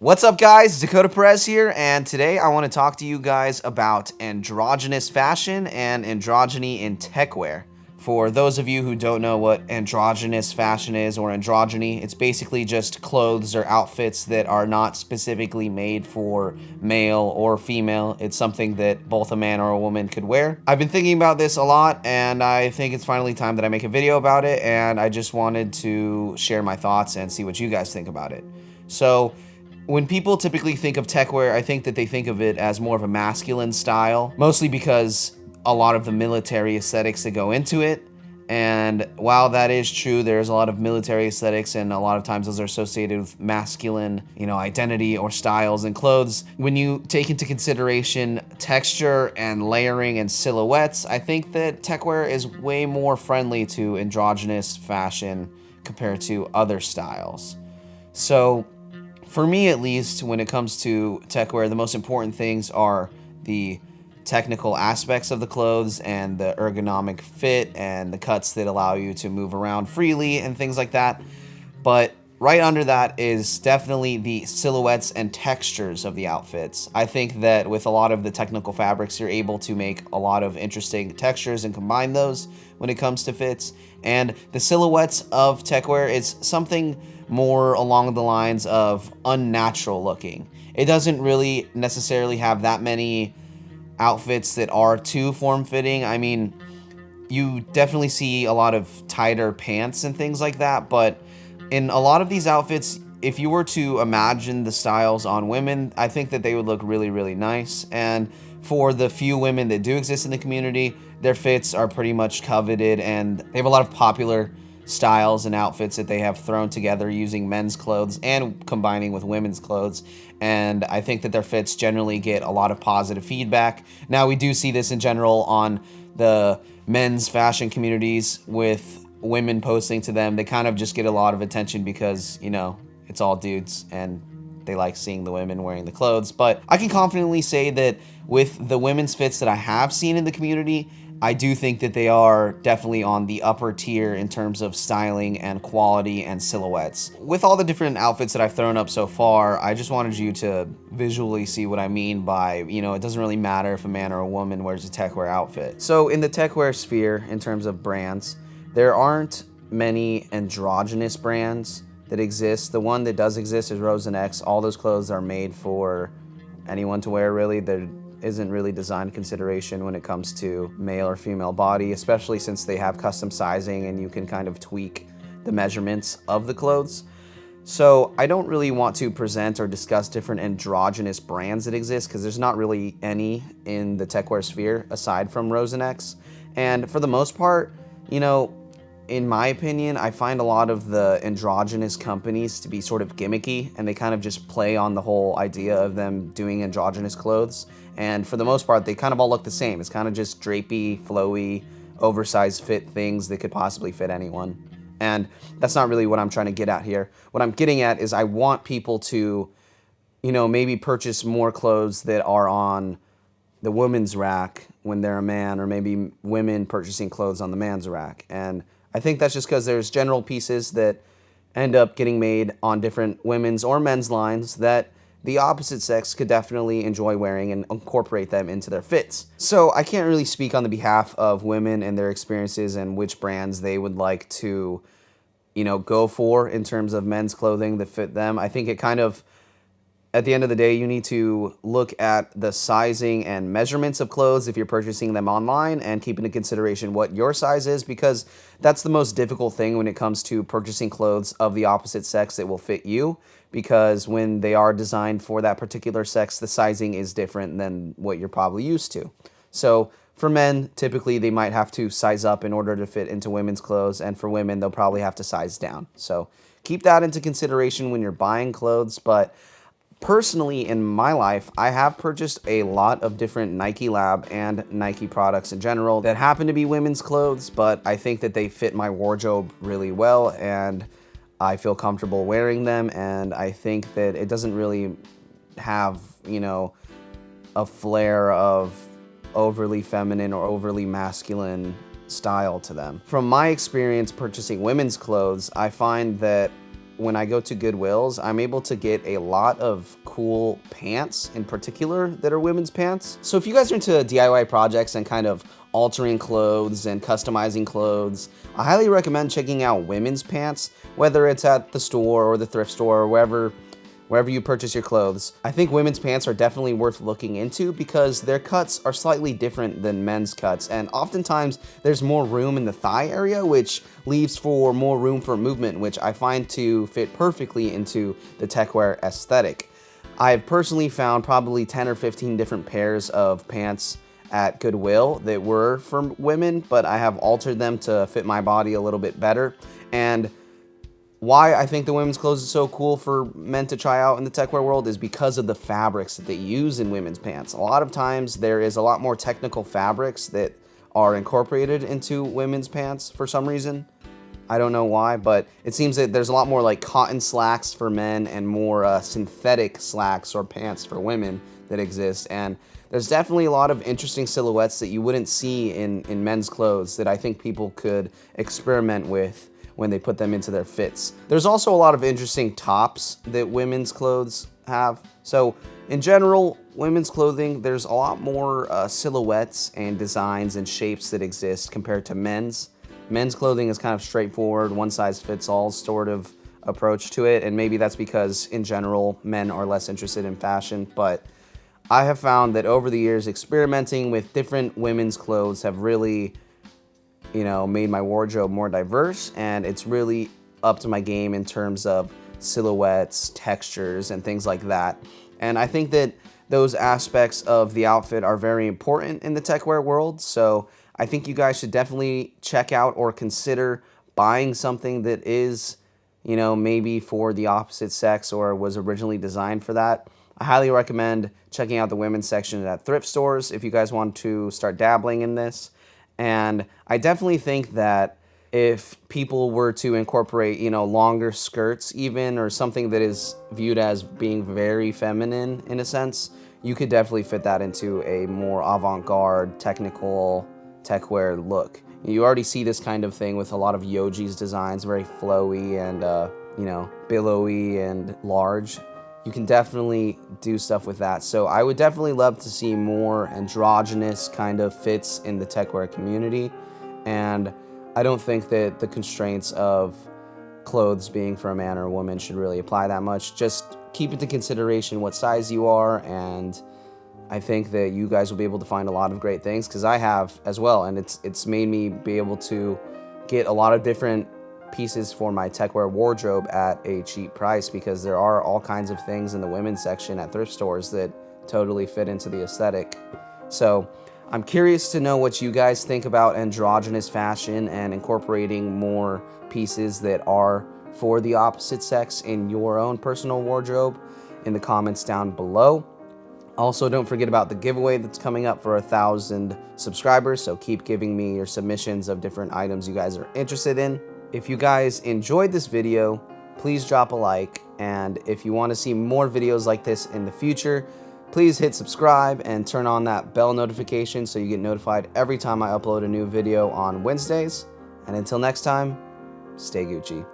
What's up, guys? Dakota Perez here, and today I want to talk to you guys about androgynous fashion and androgyny in techwear. For those of you who don't know what androgynous fashion is or androgyny, it's basically just clothes or outfits that are not specifically made for male or female. It's something that both a man or a woman could wear. I've been thinking about this a lot, and I think it's finally time that I make a video about it, and I just wanted to share my thoughts and see what you guys think about it. So, when people typically think of techwear, I think that they think of it as more of a masculine style, mostly because a lot of the military aesthetics that go into it. And while that is true, there's a lot of military aesthetics, and a lot of times those are associated with masculine, identity or styles and clothes. When you take into consideration texture and layering and silhouettes, I think that techwear is way more friendly to androgynous fashion compared to other styles. So, for me, at least, when it comes to techwear, the most important things are the technical aspects of the clothes and the ergonomic fit and the cuts that allow you to move around freely and things like that. But right under that is definitely the silhouettes and textures of the outfits. I think that with a lot of the technical fabrics, you're able to make a lot of interesting textures and combine those when it comes to fits. And the silhouettes of techwear is something more along the lines of unnatural looking. It doesn't really necessarily have that many outfits that are too form-fitting. I mean, you definitely see a lot of tighter pants and things like that, but in a lot of these outfits, if you were to imagine the styles on women, I think that they would look really, really nice. And for the few women that do exist in the community, their fits are pretty much coveted, and they have a lot of popular styles and outfits that they have thrown together using men's clothes and combining with women's clothes. And I think that their fits generally get a lot of positive feedback. Now, we do see this in general on the men's fashion communities with women posting to them. They kind of just get a lot of attention because, it's all dudes and they like seeing the women wearing the clothes. But I can confidently say that with the women's fits that I have seen in the community, I do think that they are definitely on the upper tier in terms of styling and quality and silhouettes. With all the different outfits that I've thrown up so far, I just wanted you to visually see what I mean by, it doesn't really matter if a man or a woman wears a techwear outfit. So in the techwear sphere, in terms of brands, there aren't many androgynous brands that exist. The one that does exist is Rose and X. All those clothes are made for anyone to wear, really. There isn't really design consideration when it comes to male or female body, especially since they have custom sizing and you can kind of tweak the measurements of the clothes. So I don't really want to present or discuss different androgynous brands that exist because there's not really any in the techwear sphere aside from Rose and X. And for the most part, in my opinion, I find a lot of the androgynous companies to be sort of gimmicky, and they kind of just play on the whole idea of them doing androgynous clothes. And for the most part, they kind of all look the same. It's kind of just drapey, flowy, oversized fit things that could possibly fit anyone. And that's not really what I'm trying to get at here. What I'm getting at is I want people to, maybe purchase more clothes that are on the women's rack when they're a man, or maybe women purchasing clothes on the man's rack. And I think that's just because there's general pieces that end up getting made on different women's or men's lines that the opposite sex could definitely enjoy wearing and incorporate them into their fits. So I can't really speak on the behalf of women and their experiences and which brands they would like to, go for in terms of men's clothing that fit them. I think it kind of, at the end of the day, you need to look at the sizing and measurements of clothes if you're purchasing them online, and keep into consideration what your size is, because that's the most difficult thing when it comes to purchasing clothes of the opposite sex that will fit you, because when they are designed for that particular sex, the sizing is different than what you're probably used to. So for men, typically they might have to size up in order to fit into women's clothes, and for women, they'll probably have to size down. So keep that into consideration when you're buying clothes. But personally, in my life, I have purchased a lot of different Nike Lab and Nike products in general that happen to be women's clothes, but I think that they fit my wardrobe really well, and I feel comfortable wearing them, and I think that it doesn't really have, a flair of overly feminine or overly masculine style to them. From my experience purchasing women's clothes, I find that when I go to Goodwills, I'm able to get a lot of cool pants in particular that are women's pants. So if you guys are into DIY projects and kind of altering clothes and customizing clothes, I highly recommend checking out women's pants, whether it's at the store or the thrift store or wherever you purchase your clothes. I think women's pants are definitely worth looking into because their cuts are slightly different than men's cuts, and oftentimes there's more room in the thigh area, which leaves for more room for movement, which I find to fit perfectly into the techwear aesthetic. I have personally found probably 10 or 15 different pairs of pants at Goodwill that were for women, but I have altered them to fit my body a little bit better. And why I think the women's clothes is so cool for men to try out in the techwear world is because of the fabrics that they use in women's pants. A lot of times there is a lot more technical fabrics that are incorporated into women's pants for some reason. I don't know why, but it seems that there's a lot more like cotton slacks for men and more synthetic slacks or pants for women that exist. And there's definitely a lot of interesting silhouettes that you wouldn't see in men's clothes that I think people could experiment with when they put them into their fits. There's also a lot of interesting tops that women's clothes have. So in general, women's clothing, there's a lot more silhouettes and designs and shapes that exist compared to men's. Men's clothing is kind of straightforward, one size fits all sort of approach to it, and maybe that's because in general men are less interested in fashion, but I have found that over the years experimenting with different women's clothes have really made my wardrobe more diverse, and it's really up to my game in terms of silhouettes, textures, and things like that. And I think that those aspects of the outfit are very important in the techwear world, so I think you guys should definitely check out or consider buying something that is, maybe for the opposite sex or was originally designed for that. I highly recommend checking out the women's section at thrift stores if you guys want to start dabbling in this. And I definitely think that if people were to incorporate, longer skirts even, or something that is viewed as being very feminine in a sense, you could definitely fit that into a more avant-garde, technical techwear look. You already see this kind of thing with a lot of Yoji's designs, very flowy and, billowy and large. You can definitely do stuff with that. So I would definitely love to see more androgynous kind of fits in the techwear community. And I don't think that the constraints of clothes being for a man or a woman should really apply that much. Just keep into consideration what size you are, and I think that you guys will be able to find a lot of great things, because I have as well, and it's made me be able to get a lot of different pieces for my techwear wardrobe at a cheap price, because there are all kinds of things in the women's section at thrift stores that totally fit into the aesthetic. So I'm curious to know what you guys think about androgynous fashion and incorporating more pieces that are for the opposite sex in your own personal wardrobe in the comments down below. Also, don't forget about the giveaway that's coming up for 1,000 subscribers, so keep giving me your submissions of different items you guys are interested in. If you guys enjoyed this video, please drop a like, and if you want to see more videos like this in the future, please hit subscribe and turn on that bell notification so you get notified every time I upload a new video on Wednesdays. And until next time, stay Gucci.